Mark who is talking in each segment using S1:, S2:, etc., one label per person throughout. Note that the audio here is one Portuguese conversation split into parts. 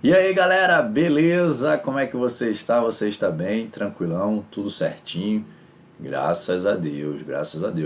S1: E aí galera, beleza? Como é que você está? Você está bem? Tranquilão? Tudo certinho? Graças a Deus,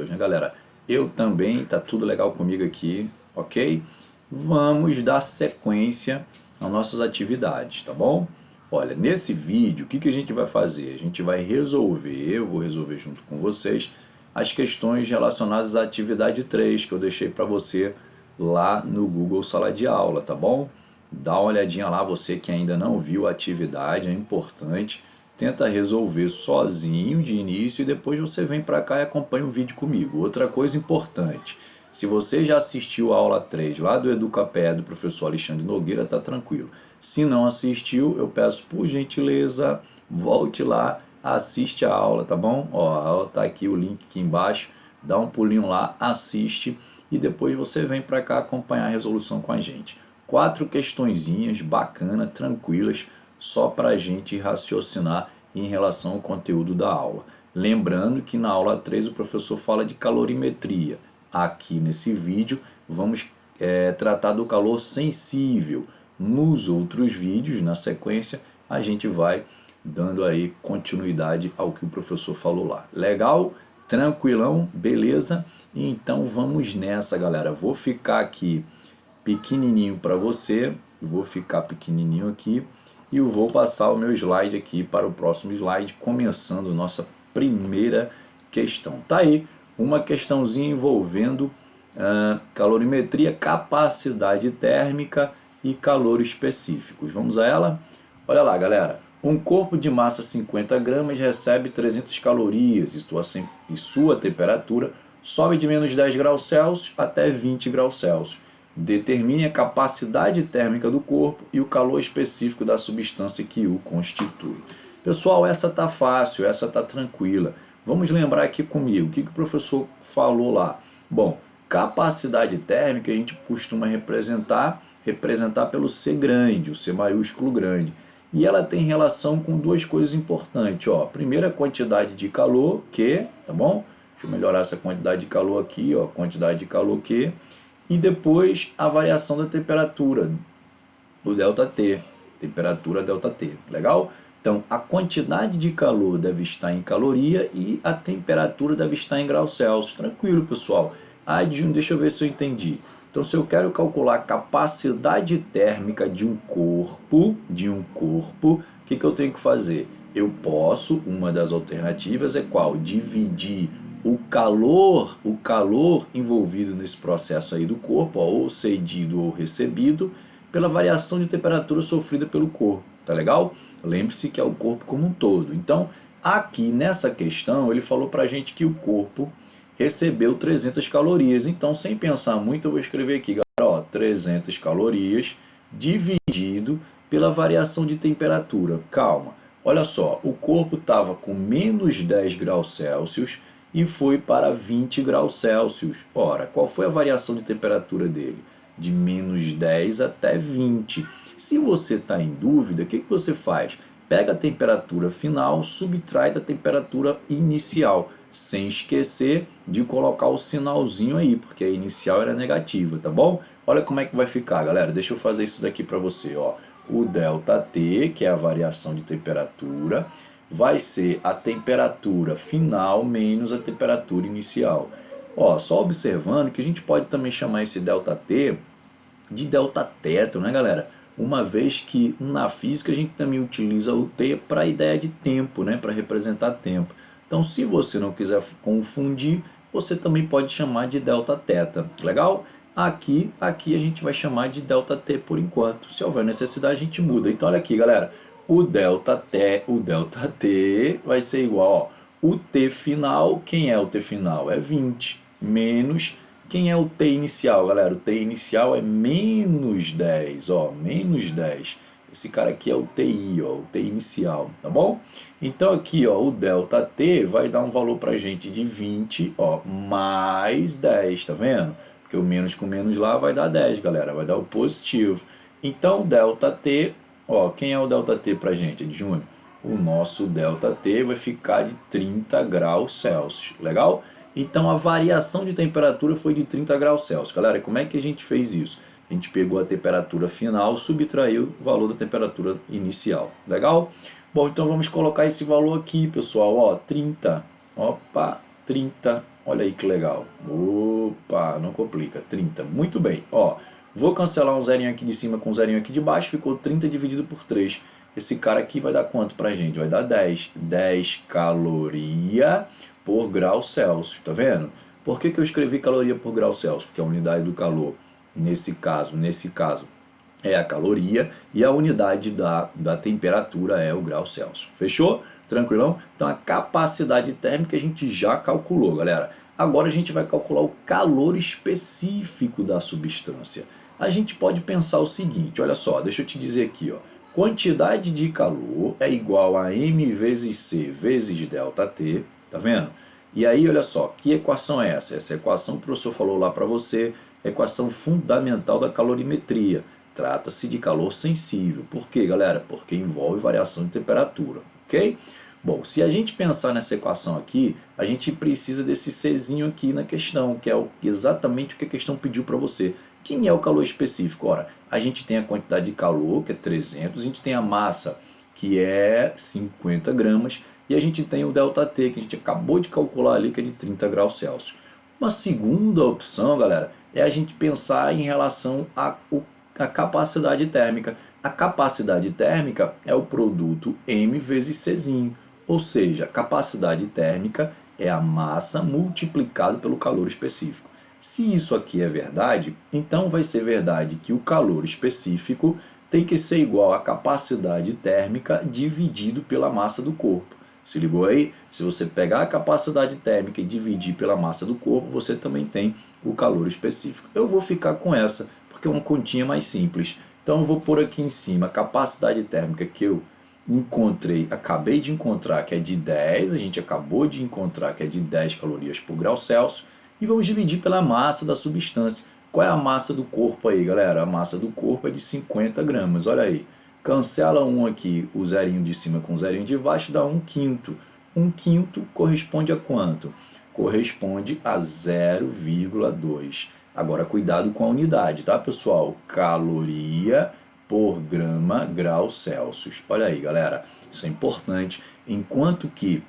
S1: né galera? Eu também, tá tudo legal comigo aqui, ok? Vamos dar sequência às nossas atividades, tá bom? Olha, nesse vídeo, o que a gente vai fazer? A gente vai resolver, eu vou resolver junto com vocês, as questões relacionadas à atividade 3 que eu deixei para você lá no Google Sala de Aula, tá bom? Dá uma olhadinha lá, você que ainda não viu a atividade, é importante. Tenta resolver sozinho de início e depois você vem para cá e acompanha o vídeo comigo. Outra coisa importante, se você já assistiu a aula 3 lá do Educapé do professor Alexandre Nogueira, tá tranquilo. Se não assistiu, eu peço por gentileza, volte lá, assiste a aula, tá bom? Ó, a aula tá aqui, o link aqui embaixo, dá um pulinho lá, assiste e depois você vem para cá acompanhar a resolução com a gente. 4 questõezinhas bacanas, tranquilas, só para a gente raciocinar em relação ao conteúdo da aula. Lembrando que na aula 3 o professor fala de calorimetria. Aqui nesse vídeo vamos tratar do calor sensível. Nos outros vídeos, na sequência, a gente vai dando aí continuidade ao que o professor falou lá. Legal? Tranquilão? Beleza? Então vamos nessa, galera. Vou ficar aqui pequenininho para você, vou ficar pequenininho aqui e eu vou passar o meu slide aqui para o próximo slide, começando nossa primeira questão. Tá aí uma questãozinha envolvendo calorimetria, capacidade térmica e calor específicos. Vamos a ela? Olha lá, galera. Um corpo de massa 50 gramas recebe 300 calorias e sua temperatura sobe de menos 10 graus Celsius até 20 graus Celsius. Determine a capacidade térmica do corpo e o calor específico da substância que o constitui. Pessoal, essa tá fácil, essa tá tranquila. Vamos lembrar aqui comigo, o que o professor falou lá? Bom, capacidade térmica a gente costuma representar pelo C grande, o C maiúsculo grande. E ela tem relação com duas coisas importantes. Ó. Primeiro, a quantidade de calor, Q, tá bom? Deixa eu melhorar essa quantidade de calor aqui, ó, quantidade de calor Q. E depois a variação da temperatura, do ΔT, temperatura ΔT, legal? Então, a quantidade de calor deve estar em caloria e a temperatura deve estar em graus Celsius. Tranquilo, pessoal. Ah, deixa eu ver se eu entendi. Então, se eu quero calcular a capacidade térmica de um corpo, o que eu tenho que fazer? Eu posso, uma das alternativas é qual? Dividir o calor envolvido nesse processo aí do corpo, ó, ou cedido ou recebido, pela variação de temperatura sofrida pelo corpo, tá legal? Lembre-se que é o corpo como um todo. Então, aqui nessa questão, ele falou pra gente que o corpo recebeu 300 calorias. Então, sem pensar muito, eu vou escrever aqui, galera, ó, 300 calorias dividido pela variação de temperatura. Calma, olha só, o corpo estava com menos 10 graus Celsius e foi para 20 graus Celsius. Ora, qual foi a variação de temperatura dele? De menos 10 até 20. Se você está em dúvida, o que você faz? Pega a temperatura final, subtrai da temperatura inicial, sem esquecer de colocar o sinalzinho aí, porque a inicial era negativa, tá bom? Olha como é que vai ficar, galera. Deixa eu fazer isso daqui para você, ó. O ΔT, que é a variação de temperatura, vai ser a temperatura final menos a temperatura inicial. Ó, só observando que a gente pode também chamar esse ΔT de ΔT, né, galera? Uma vez que na física a gente também utiliza o T para a ideia de tempo, né, para representar tempo. Então, se você não quiser confundir, você também pode chamar de ΔT, legal? Aqui a gente vai chamar de ΔT por enquanto. Se houver necessidade, a gente muda. Então, olha aqui, galera. O ΔT vai ser igual, ó, o T final, quem é o T final? É 20, menos, quem é o T inicial, galera? O T inicial é menos 10, ó, menos 10. Esse cara aqui é o TI, ó, o T inicial, tá bom? Então aqui, ó, o ΔT vai dar um valor pra gente de 20, ó, mais 10, tá vendo? Porque o menos com menos lá vai dar 10, galera, vai dar o positivo. Então, ΔT, ó, quem é o ΔT pra gente, Júnior? O nosso ΔT vai ficar de 30 graus Celsius, legal? Então, a variação de temperatura foi de 30 graus Celsius. Galera, como é que a gente fez isso? A gente pegou a temperatura final, subtraiu o valor da temperatura inicial. Legal? Bom, então vamos colocar esse valor aqui, pessoal. Ó, 30. Opa, 30. Olha aí que legal. Opa, não complica. 30. Muito bem. Ó, vou cancelar um zerinho aqui de cima com um zerinho aqui de baixo. Ficou 30 dividido por 3. Esse cara aqui vai dar quanto pra gente? Vai dar 10. 10 caloria por grau Celsius. Tá vendo? Por que eu escrevi caloria por grau Celsius? Porque a unidade do calor, nesse caso, é a caloria e a unidade da temperatura é o grau Celsius. Fechou? Tranquilão? Então a capacidade térmica a gente já calculou, galera. Agora a gente vai calcular o calor específico da substância. A gente pode pensar o seguinte, olha só, deixa eu te dizer aqui, ó. Quantidade de calor é igual a M vezes C vezes ΔT, tá vendo? E aí, olha só, que equação é essa? Essa equação que o professor falou lá para você, equação fundamental da calorimetria. Trata-se de calor sensível. Por quê, galera? Porque envolve variação de temperatura, ok? Bom, se a gente pensar nessa equação aqui, a gente precisa desse Czinho aqui na questão, que é exatamente o que a questão pediu para você. Quem é o calor específico? Ora, a gente tem a quantidade de calor, que é 300, a gente tem a massa, que é 50 gramas, e a gente tem o ΔT, que a gente acabou de calcular ali, que é de 30 graus Celsius. Uma segunda opção, galera, é a gente pensar em relação à capacidade térmica. A capacidade térmica é o produto M vezes Czinho, ou seja, a capacidade térmica é a massa multiplicada pelo calor específico. Se isso aqui é verdade, então vai ser verdade que o calor específico tem que ser igual à capacidade térmica dividido pela massa do corpo. Se ligou aí? Se você pegar a capacidade térmica e dividir pela massa do corpo, você também tem o calor específico. Eu vou ficar com essa, porque é uma continha mais simples. Então eu vou pôr aqui em cima a capacidade térmica que eu acabei de encontrar, que é de 10, a gente acabou de encontrar que é de 10 calorias por grau Celsius, e vamos dividir pela massa da substância. Qual é a massa do corpo aí, galera? A massa do corpo é de 50 gramas, olha aí. Cancela um aqui, o zerinho de cima com o zerinho de baixo, dá 1/5. 1/5 corresponde a quanto? Corresponde a 0,2. Agora, cuidado com a unidade, tá, pessoal? Caloria por grama grau Celsius. Olha aí, galera, isso é importante. Enquanto que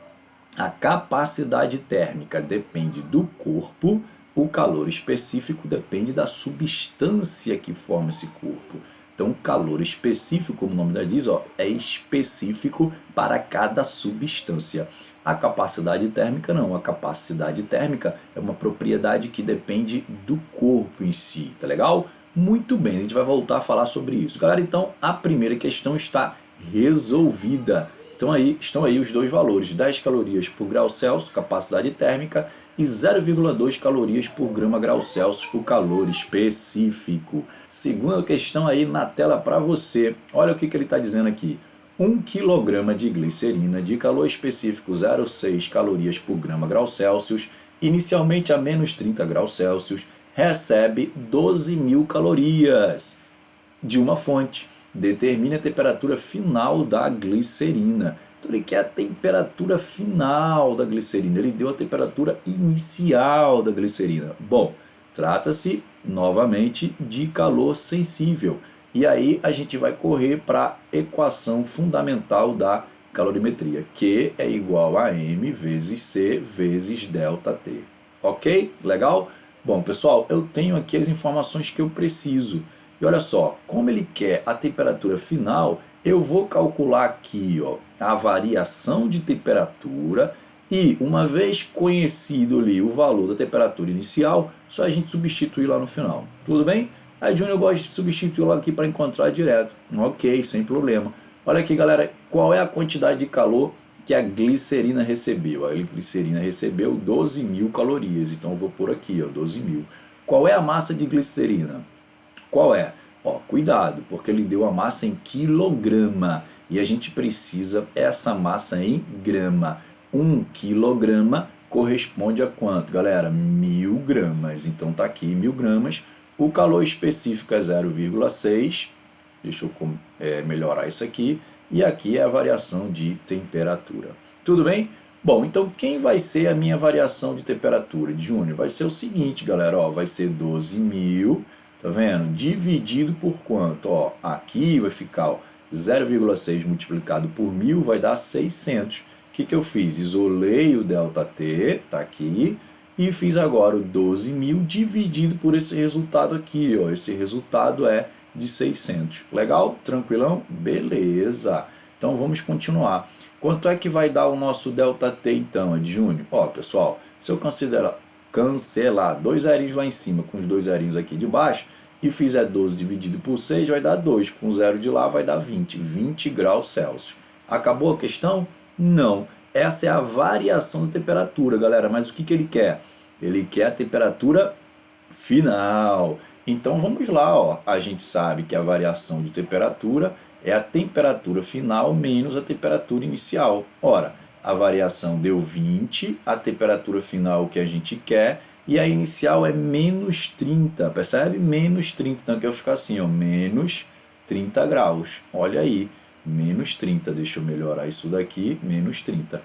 S1: a capacidade térmica depende do corpo, o calor específico depende da substância que forma esse corpo. Então, o calor específico, como o nome já diz, ó, é específico para cada substância. A capacidade térmica não. A capacidade térmica é uma propriedade que depende do corpo em si, tá legal? Muito bem, a gente vai voltar a falar sobre isso. Galera, então a primeira questão está resolvida. Então estão aí os dois valores, 10 calorias por grau Celsius, capacidade térmica, e 0,2 calorias por grama grau Celsius, o calor específico. Segunda questão aí na tela para você. Olha o que ele está dizendo aqui. 1 kg de glicerina de calor específico 0,6 calorias por grama grau Celsius, inicialmente a menos 30 graus Celsius, recebe 12.000 calorias de uma fonte. Determine a temperatura final da glicerina. Então ele quer a temperatura final da glicerina. Ele deu a temperatura inicial da glicerina. Bom, trata-se novamente de calor sensível. E aí a gente vai correr para a equação fundamental da calorimetria, Q é igual a M vezes C vezes ΔT. Ok? Legal? Bom, pessoal, eu tenho aqui as informações que eu preciso. E olha só, como ele quer a temperatura final, eu vou calcular aqui, ó, a variação de temperatura e, uma vez conhecido ali o valor da temperatura inicial, só a gente substituir lá no final. Tudo bem? Aí, Júnior, eu gosto de substituir lá aqui para encontrar direto. Ok, sem problema. Olha aqui, galera, qual é a quantidade de calor que a glicerina recebeu? A glicerina recebeu 12.000 calorias, então eu vou pôr aqui, ó, 12.000. Qual é a massa de glicerina? Qual é? Ó, cuidado, porque ele deu a massa em quilograma e a gente precisa essa massa em grama. 1 quilograma corresponde a quanto, galera? 1.000 gramas. Então tá aqui 1.000 gramas. O calor específico é 0,6. Deixa eu melhorar isso aqui. E aqui é a variação de temperatura. Tudo bem? Bom, então quem vai ser a minha variação de temperatura de Júnior? Vai ser o seguinte, galera, ó, vai ser 12.000 Tá vendo? Dividido por quanto? Ó, aqui vai ficar 0,6 multiplicado por 1000 vai dar 600. O que eu fiz? Isolei o ΔT, tá aqui, e fiz agora o 12.000 dividido por esse resultado aqui. Ó. Esse resultado é de 600. Legal? Tranquilão? Beleza. Então vamos continuar. Quanto é que vai dar o nosso ΔT então, Ed Júnior? Ó, pessoal, se eu cancelar 2 zerinhos lá em cima com os 2 zerinhos aqui de baixo e fizer 12 dividido por 6 vai dar 2, com o 0 de lá vai dar 20 graus Celsius. Acabou a questão? Não. Essa é a variação da temperatura, galera, mas o que ele quer? Ele quer a temperatura final. Então vamos lá, ó. A gente sabe que a variação de temperatura é a temperatura final menos a temperatura inicial. Ora, a variação deu 20, a temperatura final que a gente quer, e a inicial é menos 30, percebe? Menos 30, então aqui vai ficar assim, ó, menos 30 graus. Olha aí, menos 30, deixa eu melhorar isso daqui, menos 30.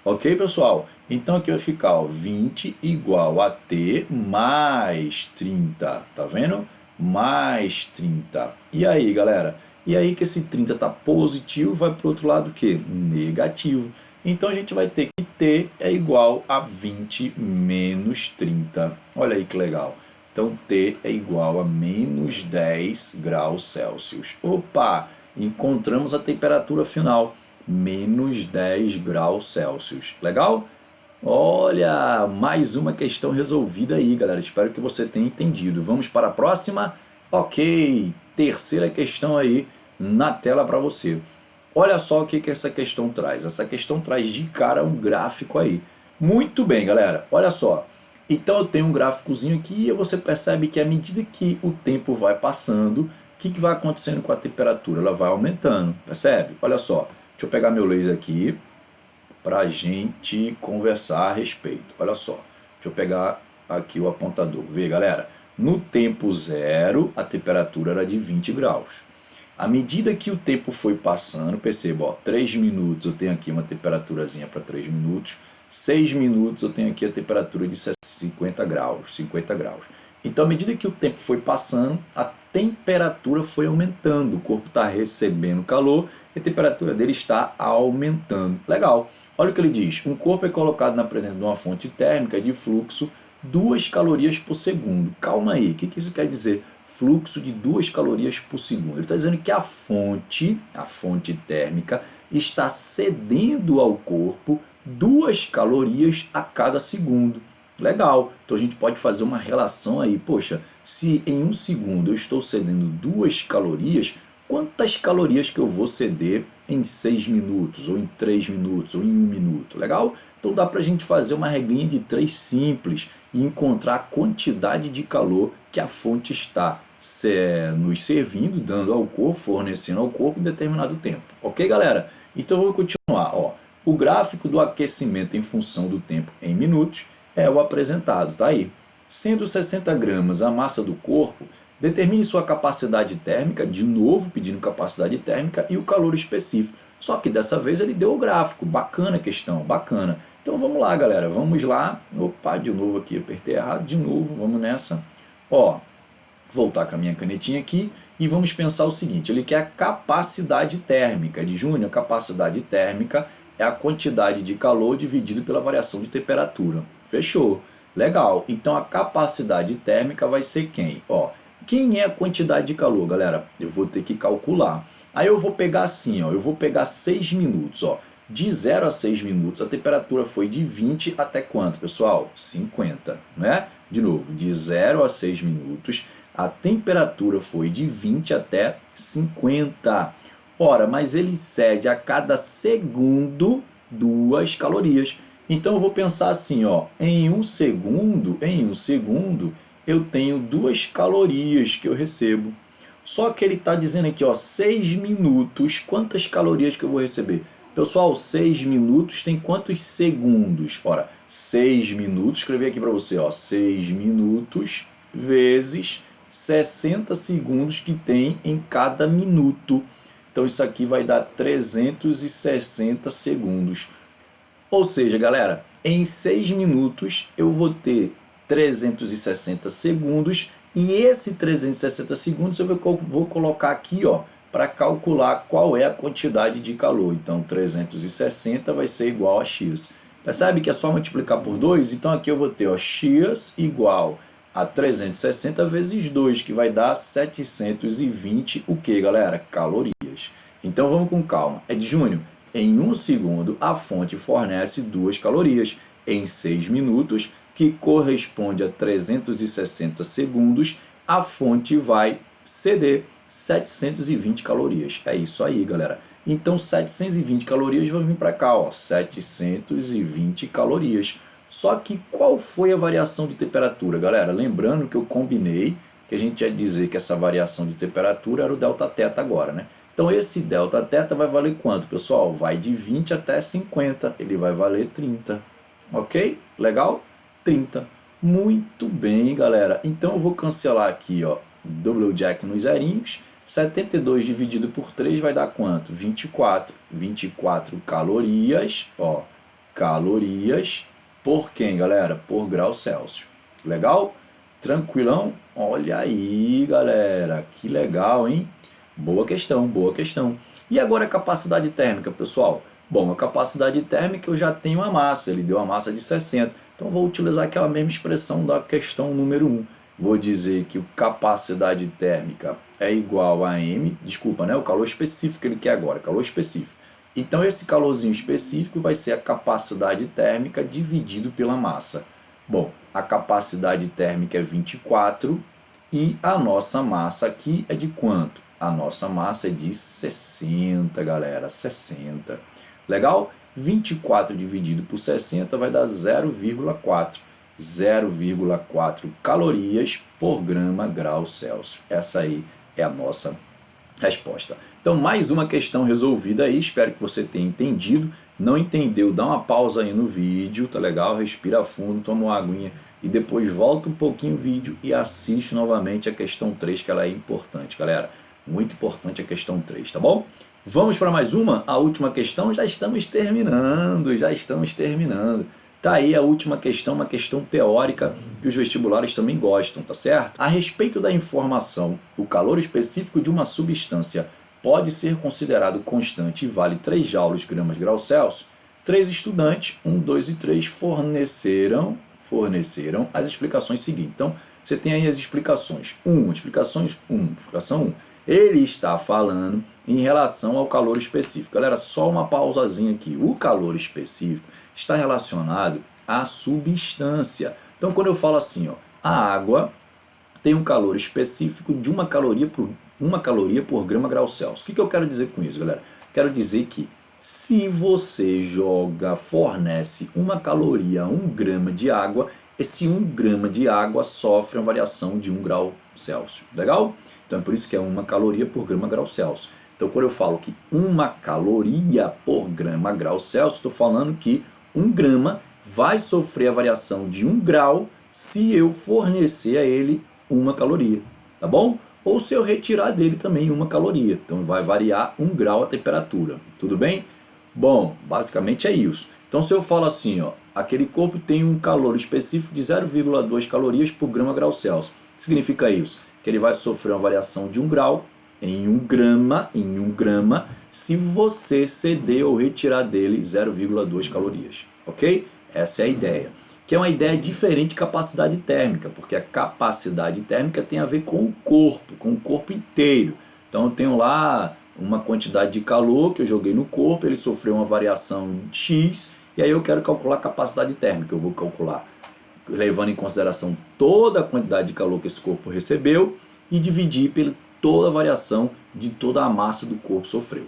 S1: Ok, pessoal? Então aqui vai ficar, ó, 20 igual a T mais 30, tá vendo? Mais 30. E aí, galera? E aí que esse 30 está positivo, vai para o outro lado o quê? Negativo. Então a gente vai ter que T é igual a 20 menos 30. Olha aí que legal. Então T é igual a menos 10 graus Celsius. Opa! Encontramos a temperatura final. Menos 10 graus Celsius. Legal? Olha, mais uma questão resolvida aí, galera. Espero que você tenha entendido. Vamos para a próxima? Ok, terceira questão aí na tela para você. Olha só o que essa questão traz. Essa questão traz de cara um gráfico aí. Muito bem, galera. Olha só. Então eu tenho um gráficozinho aqui e você percebe que à medida que o tempo vai passando, o que vai acontecendo com a temperatura? Ela vai aumentando, percebe? Olha só. Deixa eu pegar meu laser aqui para a gente conversar a respeito. Olha só. Deixa eu pegar aqui o apontador. Vê, galera. No tempo zero, a temperatura era de 20 graus. À medida que o tempo foi passando, perceba, ó, 3 minutos eu tenho aqui uma temperaturazinha para 3 minutos, 6 minutos eu tenho aqui a temperatura de 50 graus. Então, à medida que o tempo foi passando, a temperatura foi aumentando, o corpo está recebendo calor e a temperatura dele está aumentando. Legal. Olha o que ele diz, um corpo é colocado na presença de uma fonte térmica de fluxo 2 calorias por segundo. Calma aí, o que isso quer dizer? Fluxo de 2 calorias por segundo. Ele está dizendo que a fonte térmica, está cedendo ao corpo 2 calorias a cada segundo. Legal, então a gente pode fazer uma relação aí. Poxa, se em 1 segundo eu estou cedendo 2 calorias, quantas calorias que eu vou ceder em 6 minutos, ou em 3 minutos, ou em 1 minuto? Legal? Então dá para a gente fazer uma regrinha de 3 simples e encontrar a quantidade de calor que a fonte está nos servindo, dando ao corpo, fornecendo ao corpo em determinado tempo. Ok, galera? Então eu vou continuar. Ó. O gráfico do aquecimento em função do tempo em minutos é o apresentado, tá aí. Sendo 60 gramas a massa do corpo, determine sua capacidade térmica, de novo pedindo capacidade térmica e o calor específico. Só que dessa vez ele deu o gráfico, bacana a questão, bacana. Então vamos lá, galera, vamos lá. Opa, de novo aqui, apertei errado, de novo, vamos nessa. Ó, voltar com a minha canetinha aqui e vamos pensar o seguinte, ele quer a capacidade térmica. De Júnior, a capacidade térmica é a quantidade de calor dividido pela variação de temperatura. Fechou. Legal. Então a capacidade térmica vai ser quem? Ó, quem é a quantidade de calor, galera? Eu vou ter que calcular. Aí eu vou pegar assim, ó, eu vou pegar 6 minutos, ó. De 0 a 6 minutos, a temperatura foi de 20 até quanto, pessoal? 50, né? De novo, de 0 a 6 minutos, a temperatura foi de 20 até 50. Ora, mas ele cede a cada segundo 2 calorias. Então eu vou pensar assim, ó, em um segundo, eu tenho 2 calorias que eu recebo. Só que ele está dizendo aqui, ó, 6 minutos, quantas calorias que eu vou receber? Pessoal, 6 minutos tem quantos segundos? Ora, 6 minutos, escrevi aqui para você, ó, 6 minutos vezes 60 segundos que tem em cada minuto. Então isso aqui vai dar 360 segundos. Ou seja, galera, em 6 minutos eu vou ter 360 segundos E esse 360 segundos eu vou colocar aqui, ó, para calcular qual é a quantidade de calor. Então 360 vai ser igual a x. Percebe que é só multiplicar por 2? Então aqui eu vou ter, ó, x igual a 360 vezes 2, que vai dar 720, o que, galera? Calorias. Então vamos com calma. Júnior, em 1 segundo a fonte fornece 2 calorias. Em 6 minutos, que corresponde a 360 segundos, a fonte vai ceder 720 calorias. É isso aí, galera. Então 720 calorias vão vir para cá, ó, 720 calorias. Só que qual foi a variação de temperatura, galera? Lembrando que eu combinei que a gente ia dizer que essa variação de temperatura era o ΔT agora, né? Então esse ΔT vai valer quanto, pessoal? Vai de 20 até 50, ele vai valer 30. Ok? Legal? 30. Muito bem, galera. Então eu vou cancelar aqui, ó, double jack nos zerinhos. 72 dividido por 3 vai dar quanto? 24. 24 calorias, ó, calorias por quem, galera? Por grau Celsius. Legal? Tranquilão? Olha aí, galera, que legal, hein? Boa questão, boa questão. E agora a capacidade térmica, pessoal? Bom, a capacidade térmica eu já tenho a massa, ele deu a massa de 60. Então eu vou utilizar aquela mesma expressão da questão número 1. Vou dizer que a capacidade térmica é igual a M, desculpa, né? O calor específico que ele quer agora, calor específico. Então esse calorzinho específico vai ser a capacidade térmica dividido pela massa. Bom, a capacidade térmica é 24 e a nossa massa aqui é de quanto? A nossa massa é de 60, galera, 60. Legal? 24 dividido por 60 vai dar 0,4. 0,4 calorias por grama grau Celsius. Essa aí é a nossa resposta. Então, mais uma questão resolvida aí. Espero que você tenha entendido. Não entendeu? Dá uma pausa aí no vídeo, tá legal? Respira fundo, toma uma aguinha e depois volta um pouquinho o vídeo e assiste novamente a questão 3, que ela é importante, galera. Muito importante a questão 3, tá bom? Vamos para mais uma? A última questão, já estamos terminando, Tá aí a última questão, uma questão teórica que os vestibulares também gostam, tá certo? A respeito da informação, o calor específico de uma substância pode ser considerado constante e vale 3 joules gramas grau Celsius. 3 estudantes, 1, 2 e 3, forneceram as explicações seguintes. Então, você tem aí as explicações. Explicação 1. Ele está falando em relação ao calor específico. Galera, só uma pausazinha aqui. O calor específico está relacionado à substância. Então, quando eu falo assim, ó, a água tem um calor específico de 1 caloria por grama grau Celsius. O que eu quero dizer com isso, galera? Quero dizer que se você fornece 1 caloria a 1 grama de água, esse 1 grama de água sofre uma variação de 1 grau Celsius. Legal? Então é por isso que é 1 caloria por grama grau Celsius. Então quando eu falo que 1 caloria por grama grau Celsius, estou falando que 1 grama vai sofrer a variação de 1 grau se eu fornecer a ele 1 caloria, tá bom? Ou se eu retirar dele também 1 caloria. Então vai variar 1 grau a temperatura, tudo bem? Bom, basicamente é isso. Então se eu falo assim, ó, aquele corpo tem um calor específico de 0,2 calorias por grama grau Celsius. O que significa isso? Que ele vai sofrer uma variação de 1 grau em 1 grama, se você ceder ou retirar dele 0,2 calorias, ok? Essa é a ideia. Que é uma ideia diferente de capacidade térmica, porque a capacidade térmica tem a ver com o corpo inteiro. Então eu tenho lá uma quantidade de calor que eu joguei no corpo, ele sofreu uma variação X, e aí eu quero calcular a capacidade térmica. Eu vou calcular levando em consideração toda a quantidade de calor que esse corpo recebeu e dividir por toda a variação de toda a massa do corpo sofreu.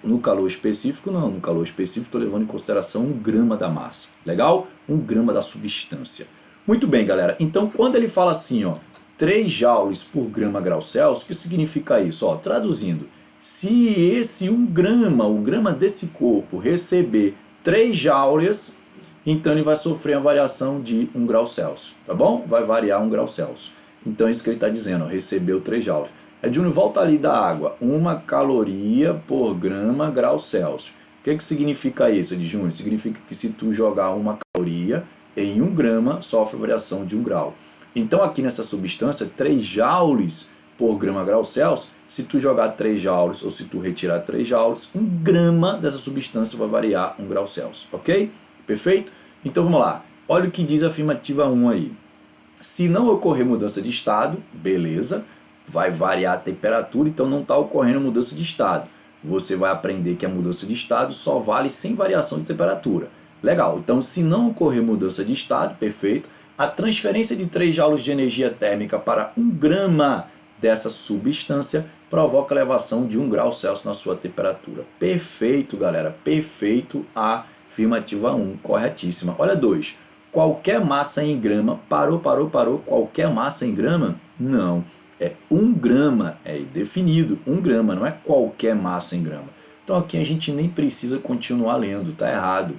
S1: No calor específico, não. No calor específico, estou levando em consideração 1 grama da massa. Legal? 1 grama da substância. Muito bem, galera. Então, quando ele fala assim, ó, 3 joules por grama grau Celsius, o que significa isso? Ó, traduzindo, se esse 1 grama desse corpo receber 3 joules, então ele vai sofrer uma variação de 1 grau Celsius, tá bom? Vai variar 1 grau Celsius. Então é isso que ele está dizendo, ó, recebeu 3 joules. Júnior, volta ali da água, 1 caloria por grama grau Celsius. O que significa isso, Júnior? Significa que se tu jogar 1 caloria em 1 grama, sofre variação de 1 grau. Então aqui nessa substância, 3 joules por grama grau Celsius, se tu jogar 3 joules ou se tu retirar 3 joules, 1 grama dessa substância vai variar 1 grau Celsius, ok? Perfeito? Então vamos lá. Olha o que diz a afirmativa 1 aí. Se não ocorrer mudança de estado, beleza, vai variar a temperatura, então não está ocorrendo mudança de estado. Você vai aprender que a mudança de estado só vale sem variação de temperatura. Legal, então se não ocorrer mudança de estado, perfeito, a transferência de 3 joules de energia térmica para 1 grama dessa substância provoca elevação de 1 grau Celsius na sua temperatura. Perfeito, galera, perfeito a afirmativa 1, corretíssima. Olha 2, qualquer massa em grama, parou, qualquer massa em grama? Não, é 1 grama, é definido, 1 grama, não é qualquer massa em grama. Então aqui a gente nem precisa continuar lendo, tá errado.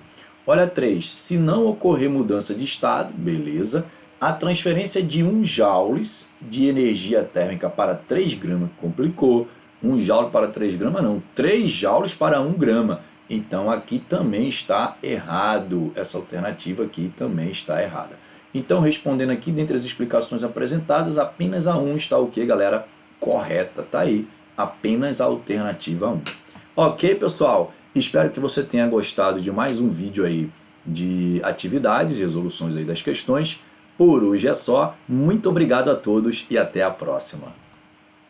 S1: Olha 3, se não ocorrer mudança de estado, beleza, a transferência de 1 joules de energia térmica para 3 gramas, complicou, 1 joule para 3 gramas não, 3 joules para 1 grama. Então aqui também está errado, essa alternativa aqui também está errada. Então respondendo aqui, dentre as explicações apresentadas, apenas a 1 está o que, galera? Correta, tá aí, apenas a alternativa 1. Ok, pessoal? Espero que você tenha gostado de mais um vídeo aí de atividades e resoluções aí das questões. Por hoje é só, muito obrigado a todos e até a próxima.